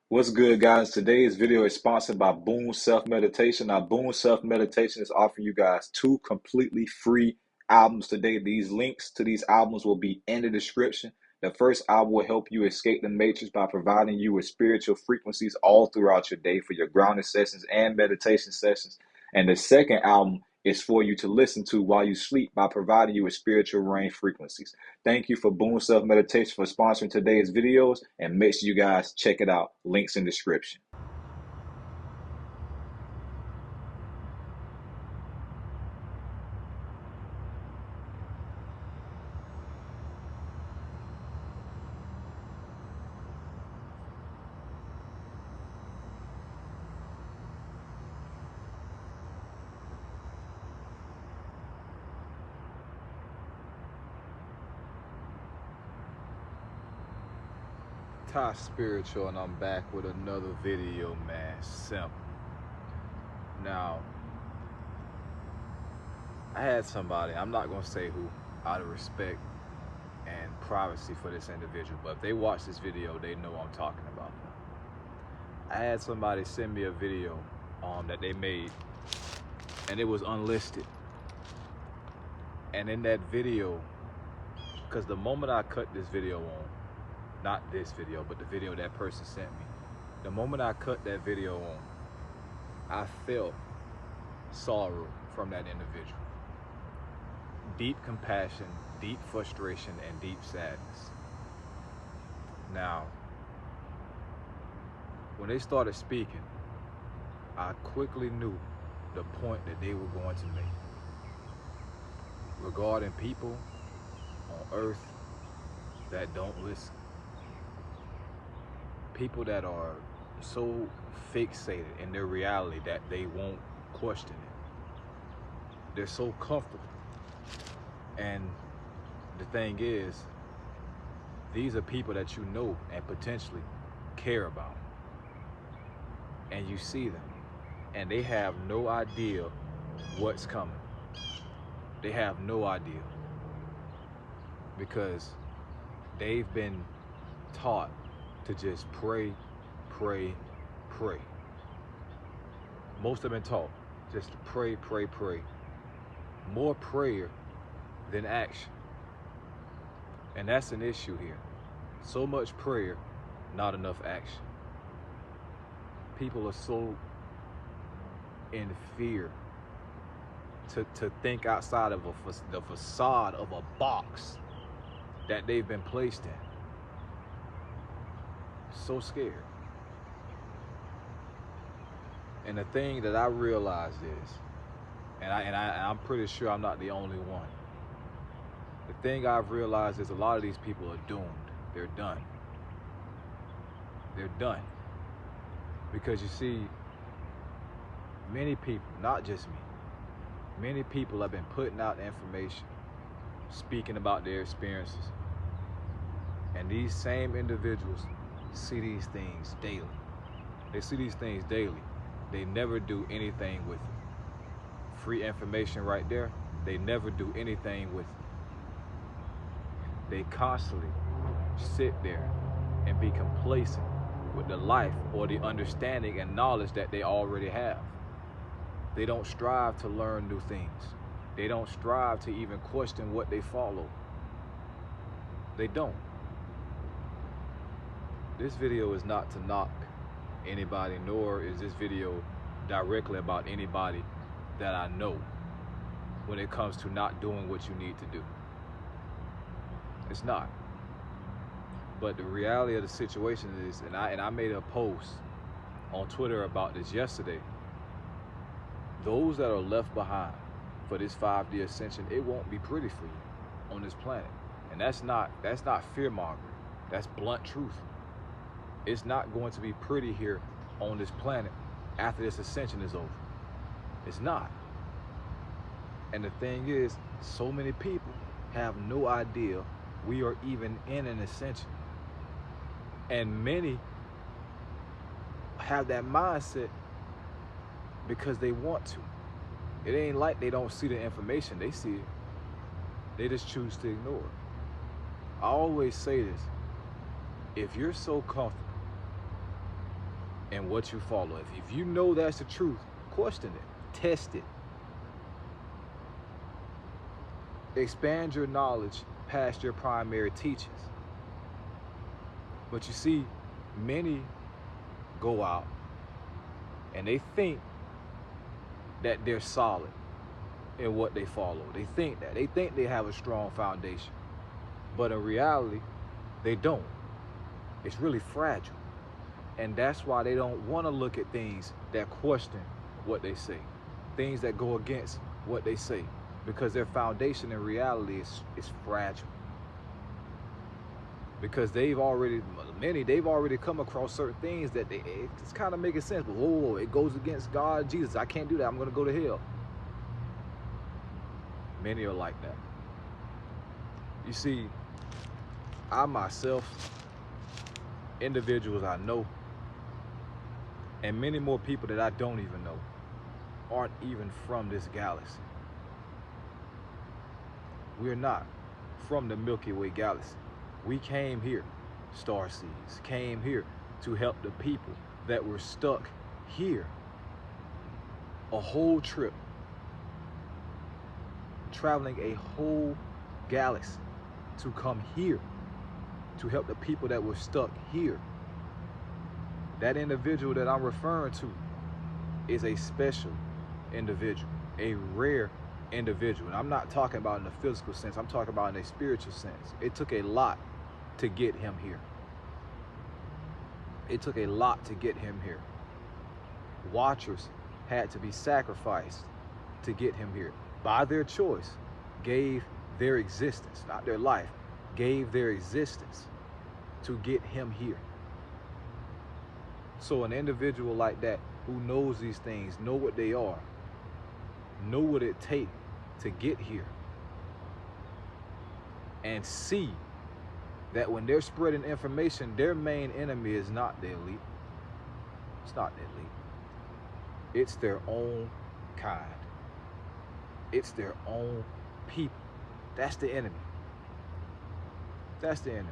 What's good, guys? Today's video is sponsored by Boom Self Meditation. Now, Boom Self Meditation is offering you guys two completely free albums today. These links to these albums will be in the description. The first album will help you escape the matrix by providing you with spiritual frequencies all throughout your day for your grounding sessions and meditation sessions. And the second album is for you to listen to while you sleep by providing you with spiritual range frequencies. Thank you for Boom Self Meditation for sponsoring today's videos, and make sure you guys check it out. Links in description. TySpiritual, and I'm back with another video, man. Simple. Now, I had somebody, I'm not gonna say who, out of respect and privacy for this individual, but if they watch this video, they know what I'm talking about. I had somebody send me a video that they made, and it was unlisted. And in that video, because the moment I cut this video on, not this video, but the video that person sent me, the moment I cut that video on, I felt sorrow from that individual. Deep compassion, deep frustration, and deep sadness. Now, when they started speaking, I quickly knew the point that they were going to make regarding people on earth that don't listen. People that are so fixated in their reality that they won't question it. They're so comfortable. And the thing is, these are people that you know and potentially care about. And you see them, and they have no idea what's coming. They have no idea. Because they've been taught to just pray, pray, pray. Most have been taught just to pray, pray, pray. More prayer than action. And that's an issue here. So much prayer, not enough action. People are so in fear to think outside of the facade of a box that they've been placed in. So scared. And the thing that I realized is, and I'm pretty sure I'm not the only one, the thing I've realized is a lot of these people are doomed. They're done. They're done. Because you see, many people, not just me, many people have been putting out information, speaking about their experiences. And these same individuals see these things daily. They see these things daily. They never do anything with it. Free information right there, they never do anything with it. They constantly sit there and be complacent with the life or the understanding and knowledge that they already have. They don't strive to learn new things. They don't strive to even question what they follow. They don't. This video is not to knock anybody, nor is this video directly about anybody that I know when it comes to not doing what you need to do. It's not. But the reality of the situation is, and I made a post on Twitter about this yesterday, those that are left behind for this 5D ascension, it won't be pretty for you on this planet. And that's not fear-mongering. That's blunt truth. It's not going to be pretty here on this planet after this ascension is over. It's not. And the thing is, so many people have no idea we are even in an ascension. And many have that mindset because they want to. It ain't like they don't see the information, they see it. They just choose to ignore it. I always say this, if you're so comfortable and what you follow. If you know that's the truth, question it, test it. Expand your knowledge past your primary teachings. But you see, many go out and they think that they're solid in what they follow. They think they have a strong foundation, but in reality, they don't. It's really fragile. And that's why they don't want to look at things that question what they say, things that go against what they say, because their foundation in reality is fragile. Because they've already come across certain things that it's kind of making sense, but whoa, it goes against God, Jesus. I can't do that. I'm going to go to hell. Many are like that. You see, I myself, individuals I know, and many more people that I don't even know, aren't even from this galaxy. We're not from the Milky Way galaxy. We came here, starseeds, came here to help the people that were stuck here. A whole trip, traveling a whole galaxy to come here to help the people that were stuck here. That individual that I'm referring to is a special individual, a rare individual. And I'm not talking about in a physical sense, I'm talking about in a spiritual sense. It took a lot to get him here. It took a lot to get him here. Watchers had to be sacrificed to get him here. By their choice, gave their existence, not their life, gave their existence to get him here. So an individual like that who knows these things, know what they are, know what it takes to get here, and see that when they're spreading information, their main enemy is not the elite. It's not the elite. It's their own kind. It's their own people. That's the enemy. That's the enemy.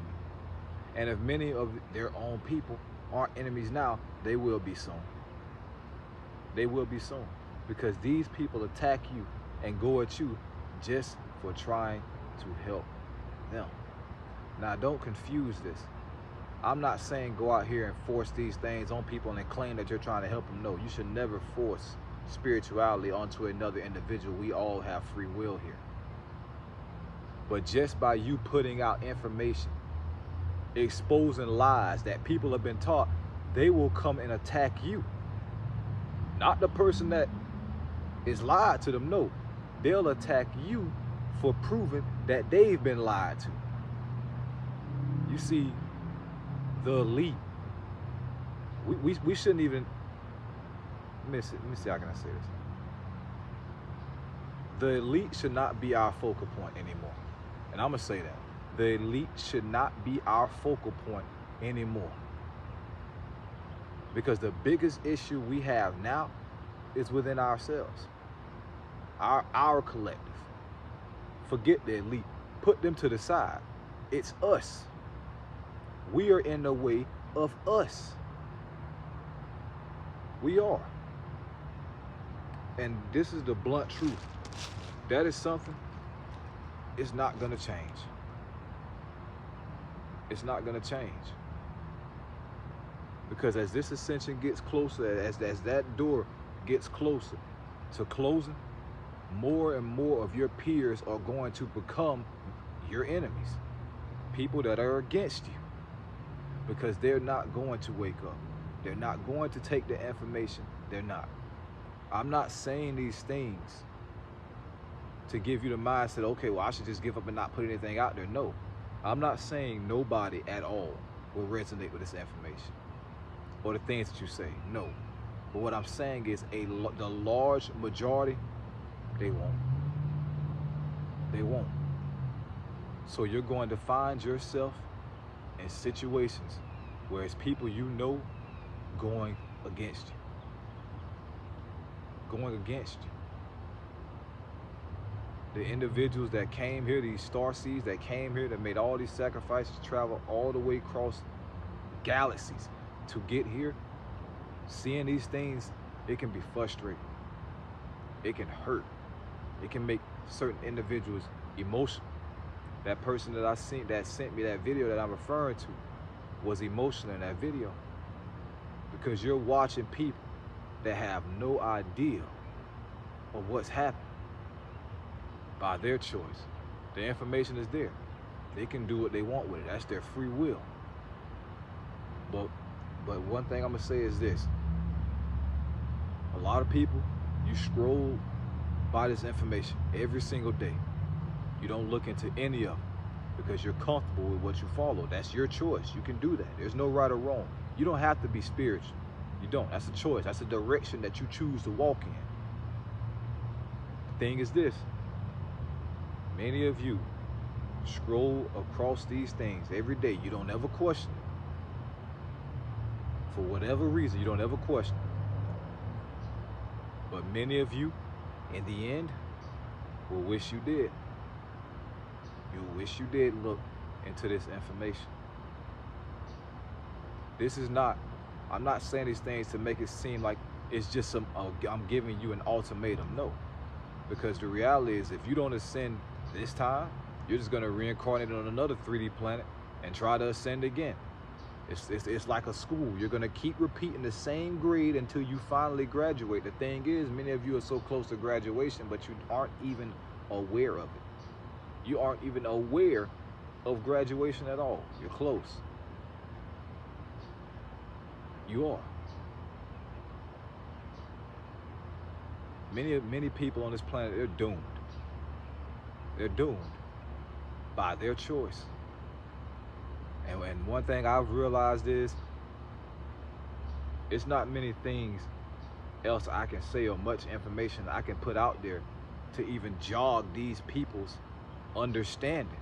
And if many of their own people aren't enemies now, they will be soon. They will be soon. Because these people attack you and go at you just for trying to help them. Now, don't confuse this. I'm not saying go out here and force these things on people and claim that you're trying to help them. No, you should never force spirituality onto another individual. We all have free will here. But just by you putting out information, exposing lies that people have been taught, they will come and attack you. Not the person that is lied to them, no. They'll attack you for proving that they've been lied to. You see, the elite, we shouldn't even, let me see how can I say this. The elite should not be our focal point anymore. And I'm going to say that. The elite should not be our focal point anymore. Because the biggest issue we have now is within ourselves. Our collective. Forget the elite. Put them to the side. It's us. We are in the way of us. We are. And this is the blunt truth. That is something, it's not going to change. It's not going to change. Because as this ascension gets closer, as that door gets closer to closing, more and more of your peers are going to become your enemies. People that are against you. Because they're not going to wake up. They're not going to take the information. They're not. I'm not saying these things to give you the mindset, okay, well, I should just give up and not put anything out there. No. I'm not saying nobody at all will resonate with this information or the things that you say. No. But what I'm saying is the large majority, they won't. They won't. So you're going to find yourself in situations where it's people you know going against you. Going against you. The individuals that came here, these starseeds that came here, that made all these sacrifices, travel all the way across galaxies to get here, Seeing these things, it can be frustrating. It can hurt. It can make certain individuals emotional. That person that I seen that sent me that video that I'm referring to was emotional in that video, because you're watching people that have no idea of what's happening by their choice. The information is there. They can do what they want with it. That's their free will. But one thing I'm gonna say is this: a lot of people, you scroll by this information every single day. You don't look into any of it because you're comfortable with what you follow. That's your choice. You can do that. There's no right or wrong. You don't have to be spiritual. You don't. That's a choice. That's a direction that you choose to walk in. The thing is this: many of you scroll across these things every day. You don't ever question it. For whatever reason, you don't ever question it. But many of you, in the end, will wish you did. You'll wish you did look into this information. This is not, I'm not saying these things to make it seem like it's just some, I'm giving you an ultimatum. No. Because the reality is, if you don't ascend this time, you're just going to reincarnate on another 3D planet and try to ascend again. It's like a school. You're going to keep repeating the same grade until you finally graduate. The thing is, many of you are so close to graduation, but you aren't even aware of it. You aren't even aware of graduation at all. You're close. You are. Many people on this planet, they're doomed. They're doomed by their choice. And one thing I've realized is, it's not many things else I can say or much information I can put out there to even jog these people's understanding,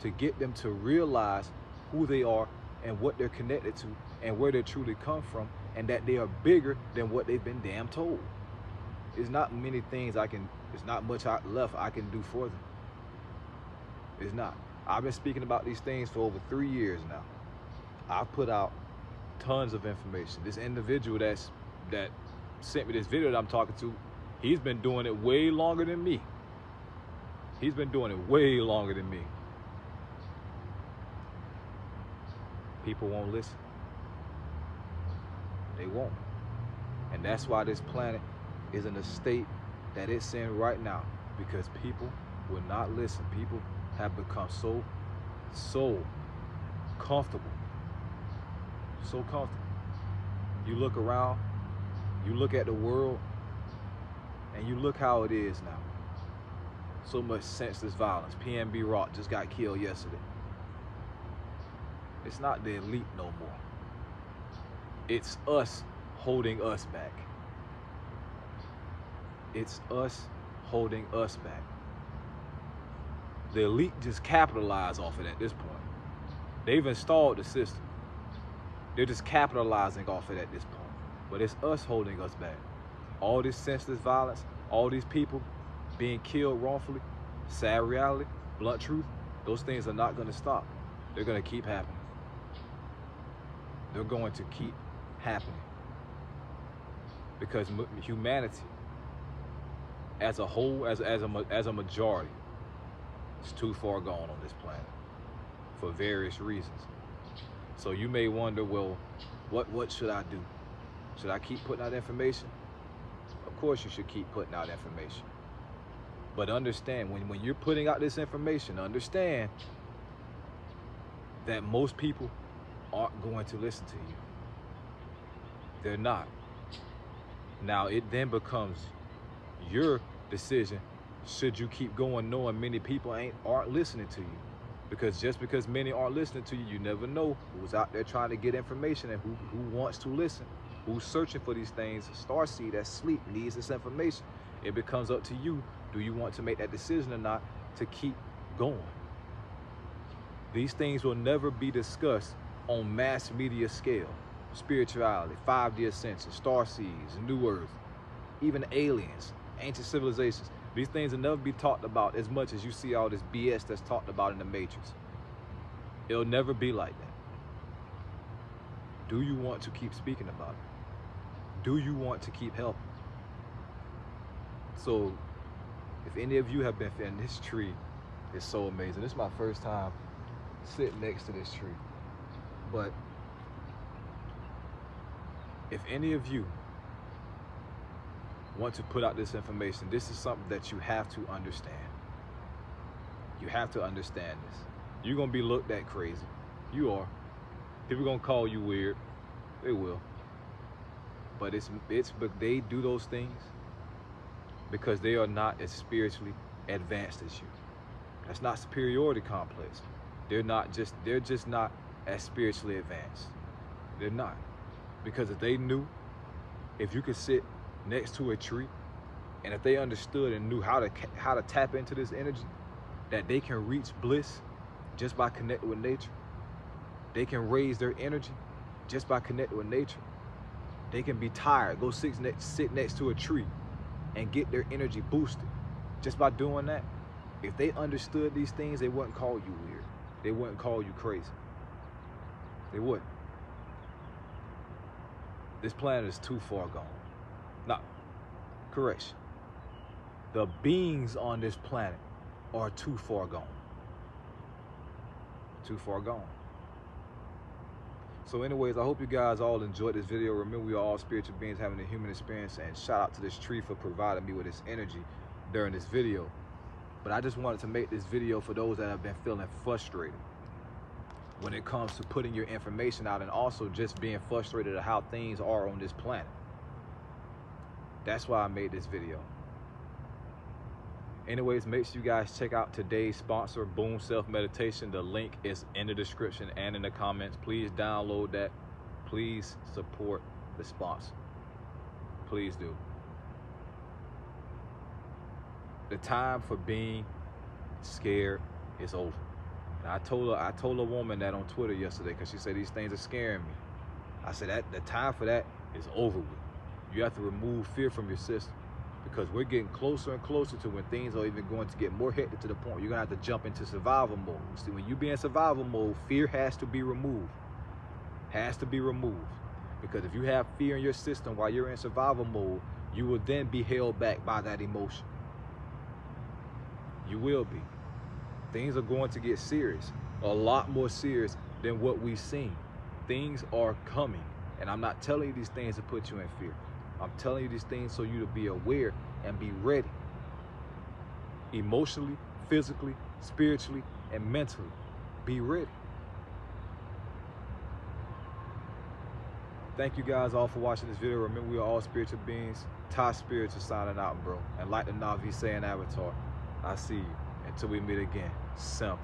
to get them to realize who they are and what they're connected to and where they truly come from, and that they are bigger than what they've been damn told. There's not many things there's not much left I can do for them. It's not. I've been speaking about these things for over 3 years now. I've put out tons of information. This individual that sent me this video that I'm talking to, he's been doing it way longer than me. He's been doing it way longer than me. People won't listen. They won't. And that's why this planet is in the state that it's in right now, because people will not listen. People have become so comfortable. So comfortable. You look around, you look at the world, and you look how it is now. So much senseless violence. PNB Rock just got killed yesterday. It's not the elite no more. It's us holding us back. It's us holding us back. The elite just capitalize off it at this point. They've installed the system. They're just capitalizing off it at this point. But it's us holding us back. All this senseless violence, all these people being killed wrongfully, sad reality, blunt truth, those things are not going to stop. They're going to keep happening. They're going to keep happening. Because humanity as a whole, as a majority, is too far gone on this planet for various reasons. So you may wonder, well, what should I do? Should I keep putting out information? Of course you should keep putting out information. But understand, when you're putting out this information, understand that most people aren't going to listen to you. They're not. Now it then becomes your decision, should you keep going knowing many people aren't listening to you. Because just because many aren't listening to you, you never know who's out there trying to get information and who wants to listen, who's searching for these things. Starseed that's asleep needs this information. It becomes up to you. Do you want to make that decision or not to keep going? These things will never be discussed on mass media scale. Spirituality, 5D Ascension, Starseeds, New Earth, even aliens, ancient civilizations. These things will never be talked about as much as you see all this BS that's talked about in the Matrix. It'll never be like that. Do you want to keep speaking about it? Do you want to keep helping? So if any of you have been feeling, this tree is so amazing. This is my first time sitting next to this tree. But if any of you want to put out this information, this is something that you have to understand. You have to understand this. You're gonna be looked at crazy. You are. People gonna call you weird. They will. But but they do those things because they are not as spiritually advanced as you. That's not superiority complex. They're just not as spiritually advanced. They're not. Because if they knew, if you could sit next to a tree, and if they understood and knew how to tap into this energy, that they can reach bliss just by connecting with nature. They can raise their energy just by connecting with nature. They can be tired, go sit next to a tree and get their energy boosted just by doing that. If they understood these things, they wouldn't call you weird. They wouldn't call you crazy. They wouldn't. This planet is too far gone. Now, correction. The beings on this planet are too far gone. Too far gone. So anyways, I hope you guys all enjoyed this video. Remember, we are all spiritual beings having a human experience, and shout out to this tree for providing me with this energy during this video. But I just wanted to make this video for those that have been feeling frustrated when it comes to putting your information out, and also just being frustrated at how things are on this planet. That's why I made this video. Anyways, make sure you guys check out today's sponsor, Boom Self Meditation. The link is in the description and in the comments. Please download that. Please support the sponsor. Please do. The time for being scared is over. And I told a woman that on Twitter yesterday, because she said these things are scaring me. I said that the time for that is over with. You have to remove fear from your system, because we're getting closer and closer to when things are even going to get more hectic, to the point you're gonna have to jump into survival mode. See, when you be in survival mode, fear has to be removed. Has to be removed. Because if you have fear in your system while you're in survival mode, you will then be held back by that emotion. You will be. Things are going to get serious, a lot more serious than what we've seen. Things are coming, and I'm not telling you these things to put you in fear. I'm telling you these things so you to be aware and be ready. Emotionally, physically, spiritually, and mentally. Be ready. Thank you guys all for watching this video. Remember, we are all spiritual beings. TySpiritual signing out, bro. And like the Navi saying Avatar, I see you. Until we meet again. Simple.